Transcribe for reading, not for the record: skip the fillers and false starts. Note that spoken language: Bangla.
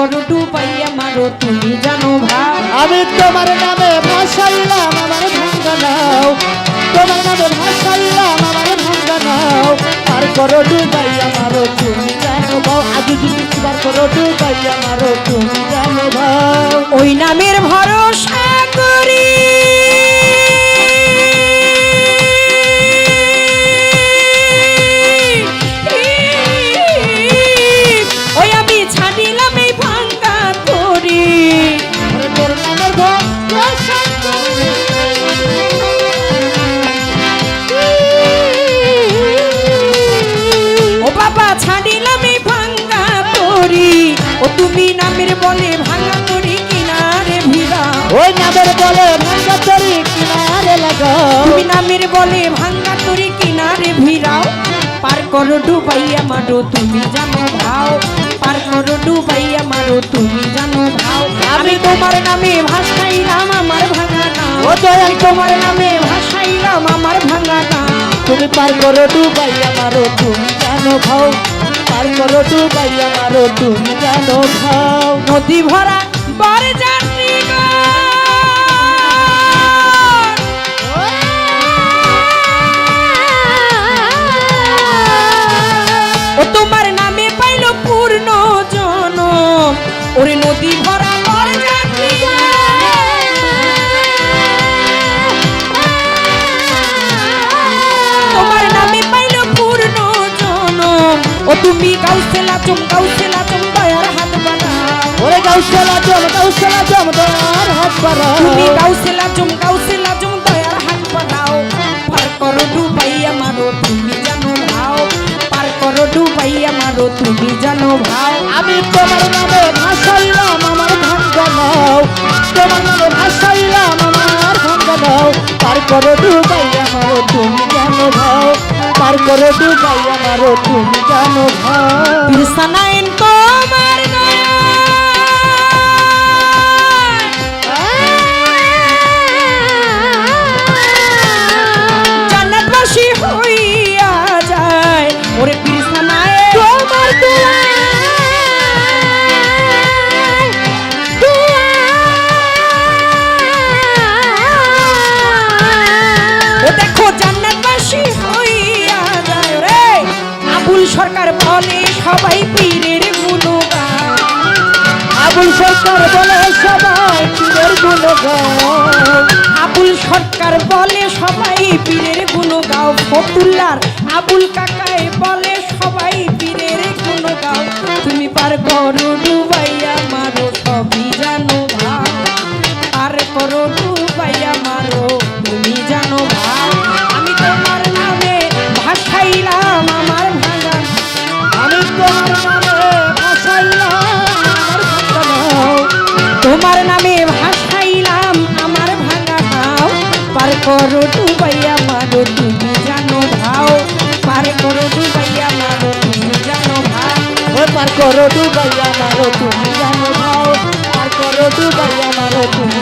করো ডুবাইয়া মারো তুমি জানো ভাও। আমি তোমার নামে ভাসাইলাম আমার ভাঙ্গা নাও, তোমার নামে ভাসাইলাম আমার ভাঙ্গা নাও, পার করো ডুবাইয়া মারো তুমি জানো ভাও। আজ যদি পার করো ডুবাইয়া মারো তুমি জানো ভাও। ওই নামের ভরসা করি ওই আমি ছাড়িলাম এই ভাঙ্গা তরি। তোর নামের ভরসা করি ও বাবা ছাড়িলাম এই ভাঙ্গা তরি। ও তুমি নামের বলে ভাঙ্গা তরি কিনারে ভিড়া। ওই নামের বলে ভাঙ্গা তরি কিনারে লাগাও, তুমি নামের বলে ভাঙ্গা তরি কিনারে ভিড়াও। পার করো ডুবাইয়া মারো তুমি জানো ভাও, পার করো ডুবাইয়া মারো তুমি জানো ভাও। আমি তোমার নামে ভাসাইলাম আমার ভাঙা নাও, ও দয়াল তোমার নামে ভাসাইলাম আমার ভাঙা নাও। তুমি পার করো ডুবাইয়া মারো তুমি জানো ভাও, পার করো ডুবাইয়া মারো তুমি জানো ভাও। নদী ভরা বর যাত্রী ও তোমার নামে পাইল পূর্ণ জন। ওরে নদী ভরা বর যাত্রী তোমার নামে পাইল পূর্ণ জন। ও তুমি গাউসেলা চুম দয়ার হাত বাড়াও। ওরে গাউসলা জম দয়ার হাত বাড়াও, তুমি গাউসেলা চুম দয়ার হাত বাড়াও। পার করো ডুবাইয়া মারো তুমি জানো ভাও, পার করো ডুবাইয়া মারো তুমি জানো ভাও। আমি তোমার নামে ভাসাইলাম আমার ভাঙ্গা নাও, তোমার নামে ভাসাইলাম আমার ভাঙ্গা নাও, পার করো ডুবাইয়া মারো তুমি জানো ভাও, পার করো ডুবাইয়া মারো তুমি জানো ভাও। বিরসানাইন তোমার দয়া জান্নাতবাসী হইয়া যায়। ওরে বিরসানাইন তোমার দয়া ও দেখো জান্নাতবাসী হইয়া যায় রে। আবুল সরকার বলে সবাই পীরের গুণগান, আবুল সরকার বলে সবাই পীরের গুণগান, আবুল সরকার বলে সবাই পীরের গুণ গাও। ফতুল্লার আবুল কাকাই বলে সবাই পীরের গুণ গাও। তুমি পার করো ডুবাইয়া মারো সবই জানো ভাও, পার করো ডুবাইয়া মারো তুমি জানো ভাও। আমি তোমার নামে ভাসাইলাম আমার ভাঙা, আমি তোমার নামে ভাসাইলাম আমার ভাঙ্গা নাও, তোমার নামে ভাসাইলাম আমার ভাঙা নাও। পার করো ডুবাইয়া মারো তুমি জানো ভাও, পার করো ডুবাইয়া মারো তুমি জানো ভাও। ওই পার করো ডুবাইয়া মারো তুমি জানো ভাও, পার করো ডুবাইয়া মারো তুমি